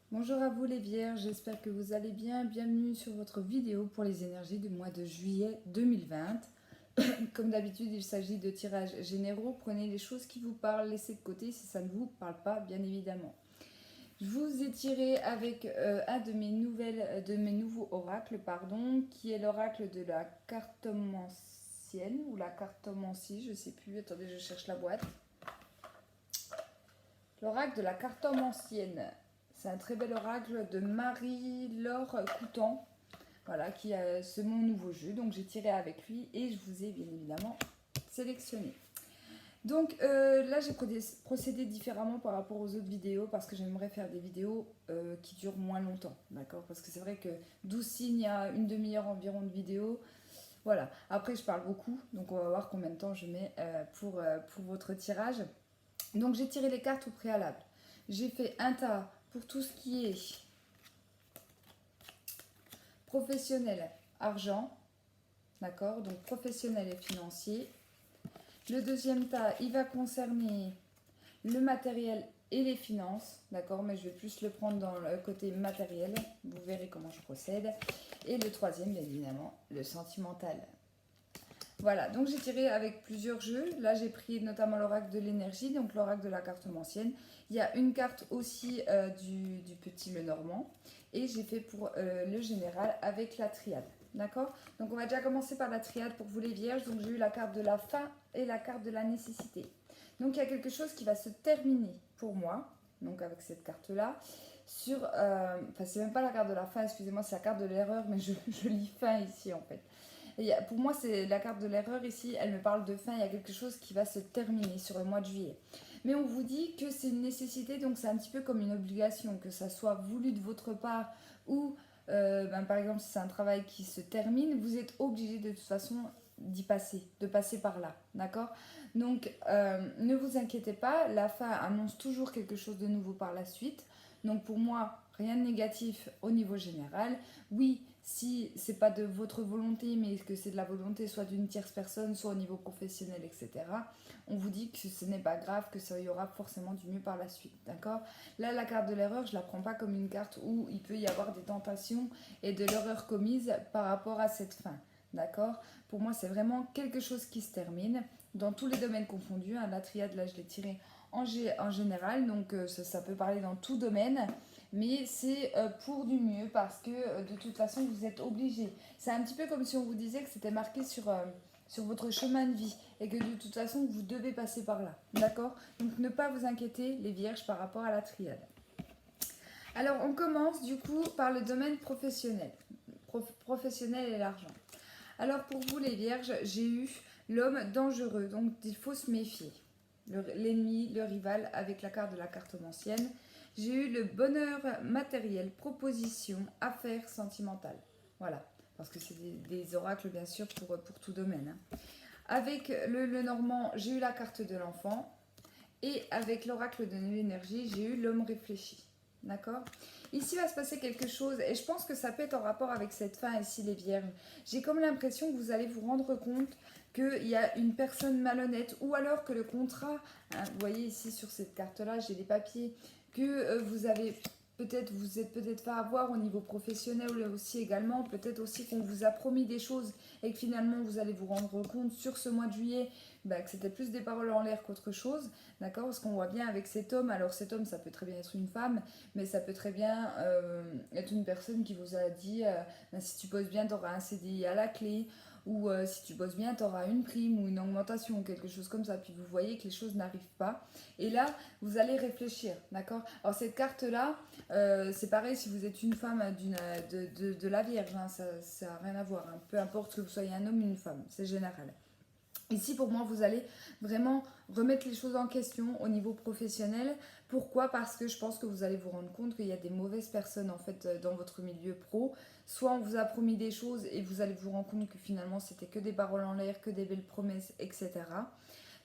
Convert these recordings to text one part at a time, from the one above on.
Bonjour à vous les Vierges, j'espère que vous allez bien. Bienvenue sur votre vidéo pour les énergies du mois de juillet 2020. Comme d'habitude, il s'agit de tirages généraux. Prenez les choses qui vous parlent, laissez de côté si ça ne vous parle pas, bien évidemment. Je vous ai tiré avec un de mes nouveaux oracles, qui est l'oracle de la cartomancienne ou la cartomancie, je ne sais plus. Attendez, je cherche la boîte. L'oracle de la cartomancienne. C'est un très bel oracle de Marie-Laure Coutan. Voilà, c'est mon nouveau jeu. Donc j'ai tiré avec lui et je vous ai bien évidemment sélectionné. Donc là j'ai procédé différemment par rapport aux autres vidéos parce que j'aimerais faire des vidéos qui durent moins longtemps. D'accord. Parce que c'est vrai que 12 signes, il y a une demi-heure environ de vidéo. Voilà. Après je parle beaucoup. Donc on va voir combien de temps je mets pour votre tirage. Donc j'ai tiré les cartes au préalable. J'ai fait un tas pour tout ce qui est professionnel, argent, d'accord, donc professionnel et financier. Le deuxième tas, il va concerner le matériel et les finances, d'accord, mais je vais plus le prendre dans le côté matériel, vous verrez comment je procède. Et le troisième, bien évidemment, le sentimental. Voilà, donc j'ai tiré avec plusieurs jeux. Là, j'ai pris notamment l'oracle de l'énergie, donc l'oracle de la cartomancienne. Il y a une carte aussi du petit Lenormand. Et j'ai fait pour le général avec la triade. D'accord. Donc on va déjà commencer par la triade pour vous les vierges. Donc j'ai eu la carte de la fin et la carte de la nécessité. Donc il y a quelque chose qui va se terminer pour moi, donc avec cette carte-là. Enfin, c'est même pas la carte de la fin, excusez-moi, c'est la carte de l'erreur, mais je lis fin ici en fait. Pour moi, c'est la carte de l'erreur ici, elle me parle de fin, il y a quelque chose qui va se terminer sur le mois de juillet. Mais on vous dit que c'est une nécessité, donc c'est un petit peu comme une obligation, que ça soit voulu de votre part ou, par exemple, si c'est un travail qui se termine, vous êtes obligé de toute façon d'y passer, de passer par là, d'accord. Donc, ne vous inquiétez pas, la fin annonce toujours quelque chose de nouveau par la suite. Donc pour moi, rien de négatif au niveau général. Oui, si c'est pas de votre volonté, mais que c'est de la volonté soit d'une tierce personne, soit au niveau professionnel, etc., on vous dit que ce n'est pas grave, que ça y aura forcément du mieux par la suite, d'accord. Là, la carte de l'erreur, je la prends pas comme une carte où il peut y avoir des tentations et de l'erreur commise par rapport à cette fin, d'accord. Pour moi, c'est vraiment quelque chose qui se termine, dans tous les domaines confondus, hein. La triade, là, je l'ai tirée en général, donc ça peut parler dans tout domaine, mais c'est pour du mieux parce que de toute façon vous êtes obligé. C'est un petit peu comme si on vous disait que c'était marqué sur votre chemin de vie et que de toute façon vous devez passer par là, d'accord. Donc ne pas vous inquiéter les vierges par rapport à la triade. Alors on commence du coup par le domaine professionnel, professionnel et l'argent. Alors pour vous les vierges, j'ai eu l'homme dangereux, donc il faut se méfier. L'ennemi, le rival avec la carte de la cartomancienne. J'ai eu le bonheur matériel, proposition, affaires sentimentales. Voilà, parce que c'est des oracles bien sûr pour tout domaine, hein. Avec le normand, j'ai eu la carte de l'enfant. Et avec l'oracle de l'énergie, j'ai eu l'homme réfléchi. D'accord. Ici va se passer quelque chose et je pense que ça peut être en rapport avec cette fin ici les vierges. J'ai comme l'impression que vous allez vous rendre compte qu'il y a une personne malhonnête ou alors que le contrat, hein, vous voyez ici sur cette carte là, j'ai les papiers, que vous êtes peut-être fait avoir au niveau professionnel aussi également, peut-être aussi qu'on vous a promis des choses et que finalement vous allez vous rendre compte sur ce mois de juillet que c'était plus des paroles en l'air qu'autre chose, d'accord. Parce qu'on voit bien avec cet homme, alors cet homme ça peut très bien être une femme, mais ça peut très bien être une personne qui vous a dit si tu bosses bien tu auras un CDI à la clé, ou si tu bosses bien tu auras une prime ou une augmentation ou quelque chose comme ça, puis vous voyez que les choses n'arrivent pas, et là vous allez réfléchir, d'accord. Alors cette carte là, c'est pareil si vous êtes une femme de la Vierge, hein, ça n'a rien à voir, hein. Peu importe que vous soyez un homme ou une femme, c'est général. Ici, pour moi, vous allez vraiment remettre les choses en question au niveau professionnel. Pourquoi? Parce que je pense que vous allez vous rendre compte qu'il y a des mauvaises personnes en fait dans votre milieu pro. Soit on vous a promis des choses et vous allez vous rendre compte que finalement c'était que des paroles en l'air, que des belles promesses, etc.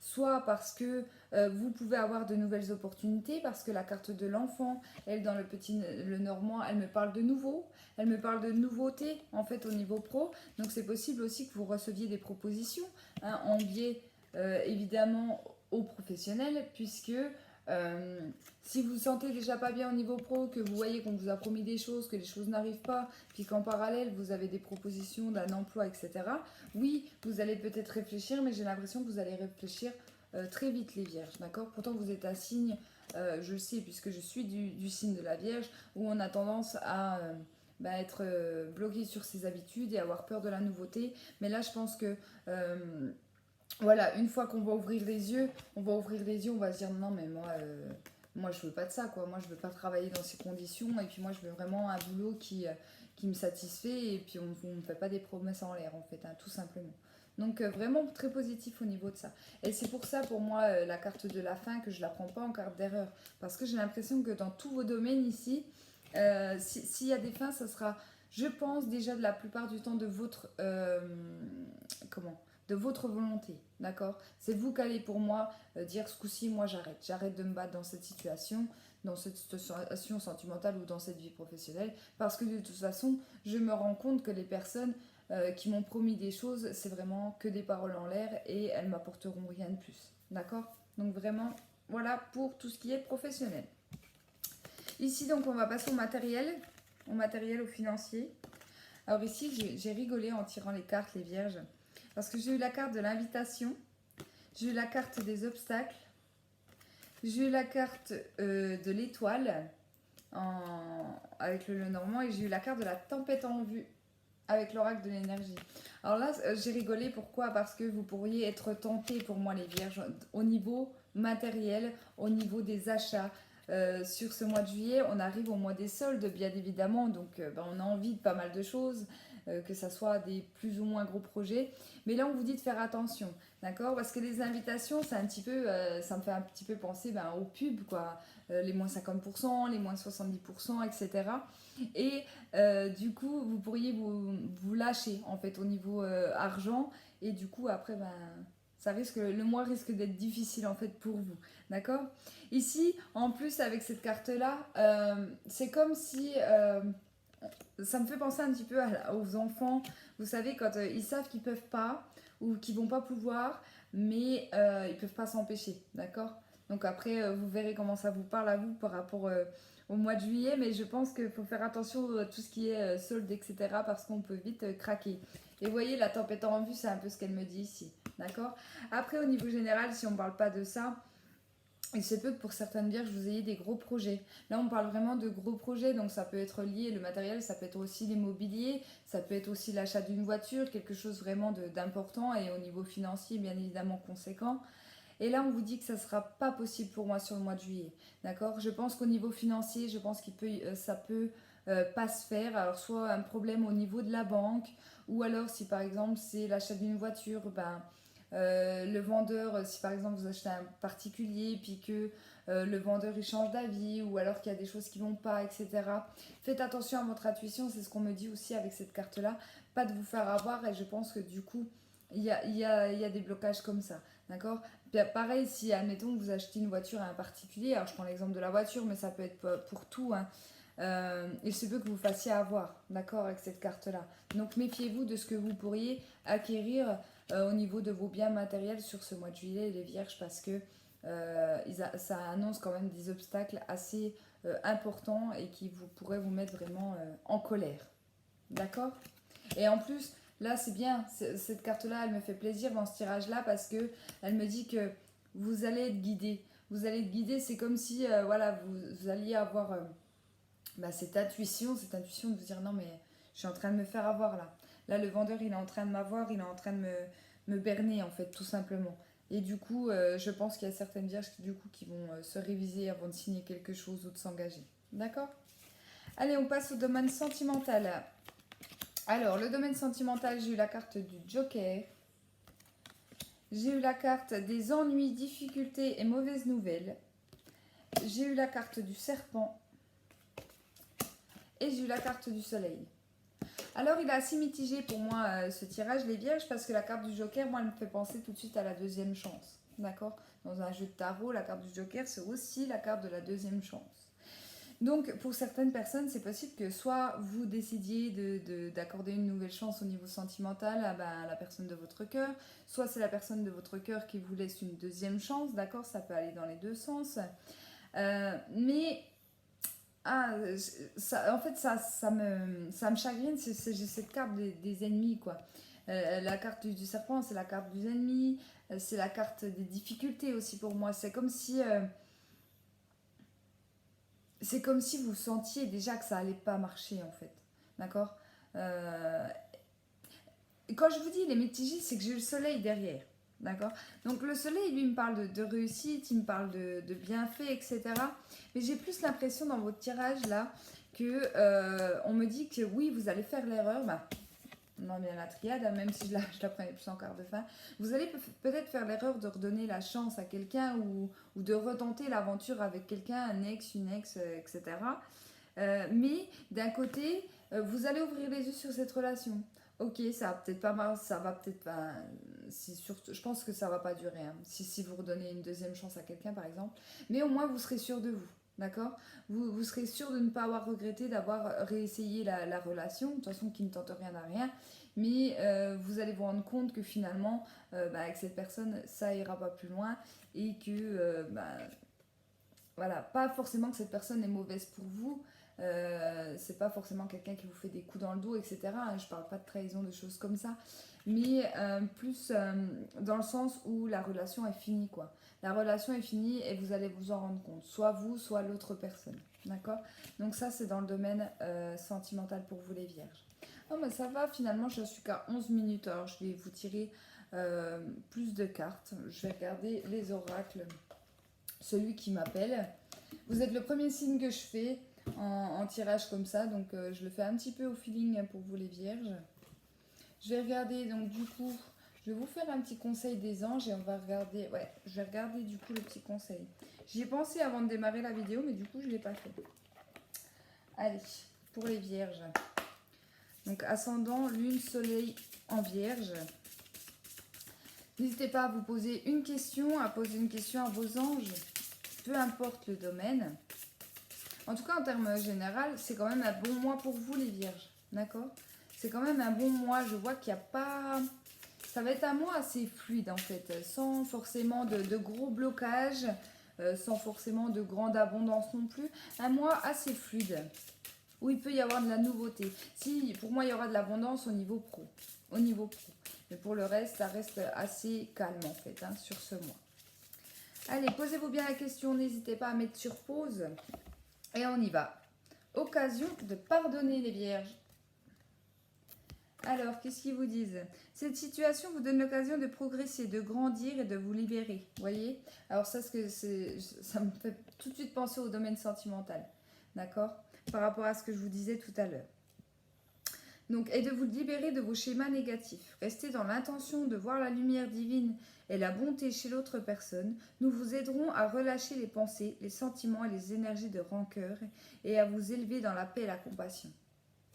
Soit parce que vous pouvez avoir de nouvelles opportunités, parce que la carte de l'enfant, elle dans le normand, elle me parle de nouveau, elle me parle de nouveautés en fait au niveau pro. Donc c'est possible aussi que vous receviez des propositions, hein, en biais évidemment aux professionnels, puisque Euh, si vous vous sentez déjà pas bien au niveau pro, que vous voyez qu'on vous a promis des choses, que les choses n'arrivent pas, puis qu'en parallèle vous avez des propositions d'un emploi, etc. Oui, vous allez peut-être réfléchir, mais j'ai l'impression que vous allez réfléchir très vite les vierges, d'accord? Pourtant vous êtes un signe, je le sais puisque je suis du signe de la Vierge, où on a tendance à être bloqué sur ses habitudes et avoir peur de la nouveauté. Mais là je pense que voilà, une fois qu'on va ouvrir les yeux, on va se dire non mais moi je veux pas de ça quoi, moi je veux pas travailler dans ces conditions et puis moi je veux vraiment un boulot qui me satisfait et puis on ne fait pas des promesses en l'air en fait, hein, tout simplement. Donc vraiment très positif au niveau de ça. Et c'est pour ça pour moi la carte de la fin que je la prends pas en carte d'erreur parce que j'ai l'impression que dans tous vos domaines ici, s'il y a des fins, ça sera, je pense déjà de la plupart du temps de votre comment de votre volonté, d'accord? C'est vous qui allez pour moi dire ce coup-ci, moi j'arrête de me battre dans cette situation sentimentale ou dans cette vie professionnelle, parce que de toute façon, je me rends compte que les personnes qui m'ont promis des choses, c'est vraiment que des paroles en l'air et elles m'apporteront rien de plus, d'accord? Donc vraiment, voilà pour tout ce qui est professionnel. Ici donc on va passer au matériel, au financier. Alors ici j'ai rigolé en tirant les cartes, les vierges. Parce que j'ai eu la carte de l'invitation, j'ai eu la carte des obstacles, j'ai eu la carte de l'étoile avec le Lenormand et j'ai eu la carte de la tempête en vue avec l'oracle de l'énergie. Alors là, j'ai rigolé, pourquoi? Parce que vous pourriez être tenté, pour moi les vierges, au niveau matériel, au niveau des achats. Sur ce mois de juillet, on arrive au mois des soldes, bien évidemment, donc on a envie de pas mal de choses, que ça soit des plus ou moins gros projets. Mais là, on vous dit de faire attention, d'accord? Parce que les invitations, c'est un petit peu, ça me fait un petit peu penser aux pubs, quoi. Les moins 50%, les moins 70%, etc. Et du coup, vous pourriez vous lâcher, en fait, au niveau argent. Et du coup, après, le mois risque d'être difficile, en fait, pour vous, d'accord? Ici, en plus, avec cette carte-là, c'est comme si... ça me fait penser un petit peu aux enfants. Vous savez, quand ils savent qu'ils peuvent pas ou qu'ils vont pas pouvoir, mais ils peuvent pas s'empêcher, d'accord? Donc après, vous verrez comment ça vous parle à vous par rapport au mois de juillet, mais je pense qu'il faut faire attention à tout ce qui est solde, etc., parce qu'on peut vite craquer. Et vous voyez, la tempête en vue, c'est un peu ce qu'elle me dit ici, d'accord? Après, au niveau général, si on ne parle pas de ça, il se peut que pour certaines vierges, vous ayez des gros projets. Là, on parle vraiment de gros projets, donc ça peut être lié, le matériel, ça peut être aussi l'immobilier, ça peut être aussi l'achat d'une voiture, quelque chose vraiment d'important et au niveau financier, bien évidemment, conséquent. Et là, on vous dit que ça ne sera pas possible pour moi sur le mois de juillet. D'accord? Je pense qu'au niveau financier, je pense ça peut pas se faire. Alors, soit un problème au niveau de la banque, ou alors si par exemple c'est l'achat d'une voiture, le vendeur, si par exemple vous achetez un particulier, puis que le vendeur il change d'avis, ou alors qu'il y a des choses qui vont pas, etc. Faites attention à votre intuition, c'est ce qu'on me dit aussi avec cette carte-là. Pas de vous faire avoir, et je pense que du coup, il y a des blocages comme ça. D'accord? Pareil, si admettons que vous achetez une voiture à un particulier, alors je prends l'exemple de la voiture, mais ça peut être pour tout, hein. Il se peut que vous fassiez avoir, d'accord, avec cette carte-là. Donc méfiez-vous de ce que vous pourriez acquérir au niveau de vos biens matériels sur ce mois de juillet, les vierges, parce que ça annonce quand même des obstacles assez importants et qui pourraient vous mettre vraiment en colère. D'accord? Et en plus, là, c'est bien, cette carte-là, elle me fait plaisir dans ce tirage-là parce que elle me dit que vous allez être guidé. Vous allez être guidé, c'est comme si voilà, vous alliez avoir cette intuition de vous dire non, mais je suis en train de me faire avoir là. Là, le vendeur, il est en train de m'avoir, il est en train de me berner, en fait, tout simplement. Et du coup, je pense qu'il y a certaines vierges qui vont se réviser avant de signer quelque chose ou de s'engager. D'accord? Allez, on passe au domaine sentimental. Alors, le domaine sentimental, j'ai eu la carte du Joker. J'ai eu la carte des ennuis, difficultés et mauvaises nouvelles. J'ai eu la carte du serpent. Et j'ai eu la carte du soleil. Alors, il est assez mitigé pour moi ce tirage, les vierges, parce que la carte du Joker, moi, elle me fait penser tout de suite à la deuxième chance. D'accord? Dans un jeu de tarot, la carte du Joker, c'est aussi la carte de la deuxième chance. Donc, pour certaines personnes, c'est possible que soit vous décidiez d'accorder une nouvelle chance au niveau sentimental à la personne de votre cœur, soit c'est la personne de votre cœur qui vous laisse une deuxième chance, d'accord? Ça peut aller dans les deux sens. Mais, en fait, ça me chagrine, j'ai cette carte des ennemis, quoi. La carte du serpent, c'est la carte des ennemis, c'est la carte des difficultés aussi pour moi. C'est comme si vous sentiez déjà que ça allait pas marcher en fait. D'accord. Et quand je vous dis les mitigés, c'est que j'ai le soleil derrière. D'accord. Donc le soleil, lui, il me parle de réussite, il me parle de bienfaits, etc. Mais j'ai plus l'impression dans votre tirage là que on me dit que oui, vous allez faire l'erreur. Bah, non, bien la triade, hein, même si je la prenais plus en quart de fin. Vous allez peut-être faire l'erreur de redonner la chance à quelqu'un ou de retenter l'aventure avec quelqu'un, un ex, une ex, etc. Mais d'un côté, vous allez ouvrir les yeux sur cette relation. Ok, ça va peut-être pas mal, ça va peut-être pas. Surtout, je pense que ça va pas durer. Hein, si vous redonnez une deuxième chance à quelqu'un, par exemple. Mais au moins, vous serez sûr de vous. D'accord. Vous serez sûr de ne pas avoir regretté d'avoir réessayé la relation, de toute façon qui ne tente rien à rien, mais vous allez vous rendre compte que finalement, avec cette personne, ça ira pas plus loin et que, voilà, pas forcément que cette personne est mauvaise pour vous, c'est pas forcément quelqu'un qui vous fait des coups dans le dos, etc. Je parle pas de trahison, de choses comme ça, mais plus dans le sens où la relation est finie, quoi. La relation est finie et vous allez vous en rendre compte, soit vous, soit l'autre personne. D'accord. Donc ça, c'est dans le domaine sentimental pour vous les vierges. Oh, mais ça va, finalement, je suis qu'à 11 minutes. Alors, je vais vous tirer plus de cartes. Je vais regarder les oracles. Celui qui m'appelle. Vous êtes le premier signe que je fais en tirage comme ça. Donc, je le fais un petit peu au feeling pour vous les vierges. Je vais regarder, donc du coup, je vais vous faire un petit conseil des anges et on va regarder, ouais, je vais regarder du coup le petit conseil. J'y ai pensé avant de démarrer la vidéo, mais du coup, je ne l'ai pas fait. Allez, pour les vierges. Donc, ascendant, lune, soleil en vierge. N'hésitez pas à vous poser une question, à poser une question à vos anges, peu importe le domaine. En tout cas, en termes général, c'est quand même un bon mois pour vous, les vierges. D'accord? C'est quand même un bon mois. Je vois qu'il n'y a pas... Ça va être un mois assez fluide, en fait, sans forcément de gros blocages, sans forcément de grande abondance non plus. Un mois assez fluide, où il peut y avoir de la nouveauté. Si, pour moi, il y aura de l'abondance au niveau pro. Au niveau pro. Mais pour le reste, ça reste assez calme, en fait, hein, sur ce mois. Allez, posez-vous bien la question. N'hésitez pas à mettre sur pause. Et on y va. Occasion de pardonner les vierges. Alors, qu'est-ce qu'ils vous disent? Cette situation vous donne l'occasion de progresser, de grandir et de vous libérer. Vous voyez? Alors ça me fait tout de suite penser au domaine sentimental. D'accord? Par rapport à ce que je vous disais tout à l'heure. Donc, et de vous libérer de vos schémas négatifs. Restez dans l'intention de voir la lumière divine et la bonté chez l'autre personne. Nous vous aiderons à relâcher les pensées, les sentiments et les énergies de rancœur et à vous élever dans la paix et la compassion.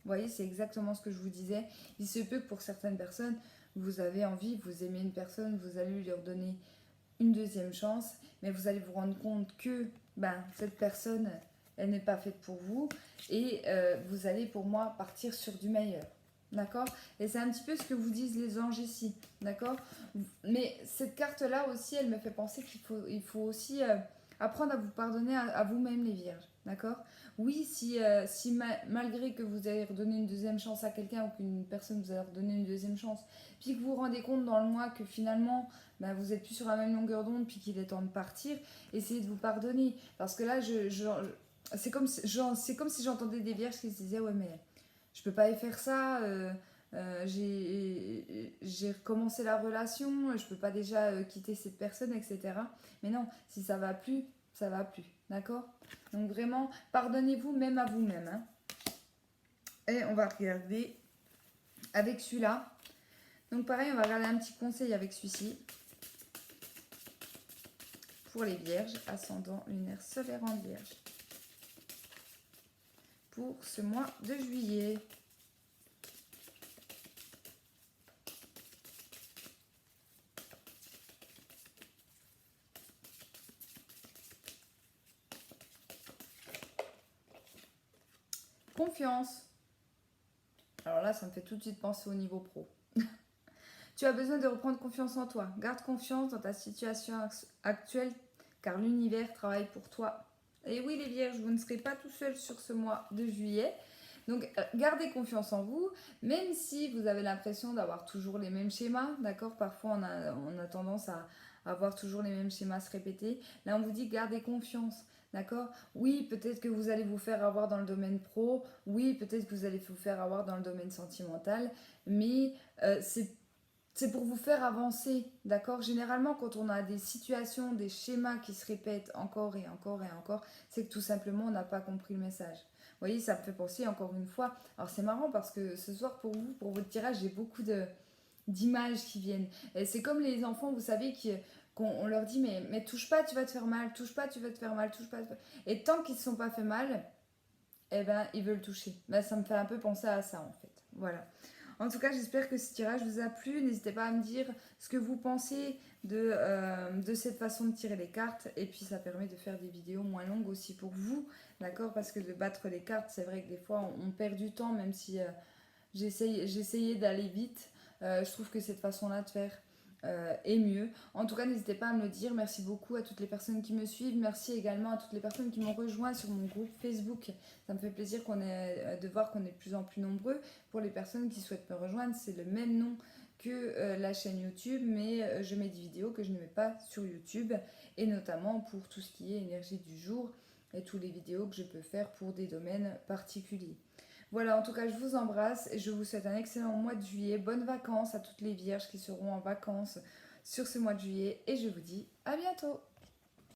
Vous voyez, c'est exactement ce que je vous disais. Il se peut que pour certaines personnes, vous avez envie, vous aimez une personne, vous allez lui redonner une deuxième chance, mais vous allez vous rendre compte que cette personne, elle n'est pas faite pour vous et vous allez pour moi partir sur du meilleur. D'accord? Et c'est un petit peu ce que vous disent les anges ici. D'accord? Mais cette carte-là aussi, elle me fait penser qu'il faut aussi apprendre à vous pardonner à vous-même, les vierges. D'accord? Oui, si malgré que vous avez redonné une deuxième chance à quelqu'un ou qu'une personne vous a redonné une deuxième chance, puis que vous vous rendez compte dans le mois que finalement vous êtes plus sur la même longueur d'onde, puis qu'il est temps de partir, essayez de vous pardonner. Parce que là, c'est comme si j'entendais des vierges qui se disaient ouais mais je peux pas y faire ça, j'ai recommencé la relation, je peux pas déjà quitter cette personne, etc. Mais non, si ça va plus, ça va plus. D'accord? Donc vraiment, pardonnez-vous même à vous-même. Hein. Et on va regarder avec celui-là. Donc pareil, on va regarder un petit conseil avec celui-ci. Pour les vierges, ascendant lunaire solaire en vierge. Pour ce mois de juillet. Confiance. Alors là, ça me fait tout de suite penser au niveau pro. Tu as besoin de reprendre confiance en toi. Garde confiance dans ta situation actuelle car l'univers travaille pour toi. Et oui les vierges, vous ne serez pas tout seul sur ce mois de juillet. Donc gardez confiance en vous, même si vous avez l'impression d'avoir toujours les mêmes schémas, d'accord. Parfois on a tendance à avoir toujours les mêmes schémas se répéter. Là on vous dit gardez confiance, d'accord. Oui, peut-être que vous allez vous faire avoir dans le domaine pro, oui, peut-être que vous allez vous faire avoir dans le domaine sentimental, mais c'est pour vous faire avancer, d'accord. Généralement, quand on a des situations, des schémas qui se répètent encore et encore et encore, c'est que tout simplement, on n'a pas compris le message. Vous voyez, ça me fait penser encore une fois. Alors, c'est marrant parce que ce soir, pour vous, pour votre tirage, j'ai beaucoup d'images qui viennent. Et c'est comme les enfants, vous savez, qu'on leur dit mais touche pas, tu vas te faire mal, touche pas, tu vas te faire mal, touche pas. Et tant qu'ils ne se sont pas fait mal, eh ben, ils veulent toucher. Ben, ça me fait un peu penser à ça, en fait. Voilà. En tout cas, j'espère que ce tirage vous a plu. N'hésitez pas à me dire ce que vous pensez de cette façon de tirer les cartes. Et puis, ça permet de faire des vidéos moins longues aussi pour vous. D'accord. Parce que de battre les cartes, c'est vrai que des fois, on perd du temps, même si j'essayais d'aller vite. Je trouve que cette façon-là de faire est mieux. En tout cas, n'hésitez pas à me le dire. Merci beaucoup à toutes les personnes qui me suivent. Merci également à toutes les personnes qui m'ont rejoint sur mon groupe Facebook. Ça me fait plaisir de voir qu'on est de plus en plus nombreux. Pour les personnes qui souhaitent me rejoindre, c'est le même nom que la chaîne YouTube, mais je mets des vidéos que je ne mets pas sur YouTube, et notamment pour tout ce qui est énergie du jour et toutes les vidéos que je peux faire pour des domaines particuliers. Voilà, en tout cas, je vous embrasse et je vous souhaite un excellent mois de juillet. Bonnes vacances à toutes les vierges qui seront en vacances sur ce mois de juillet et je vous dis à bientôt.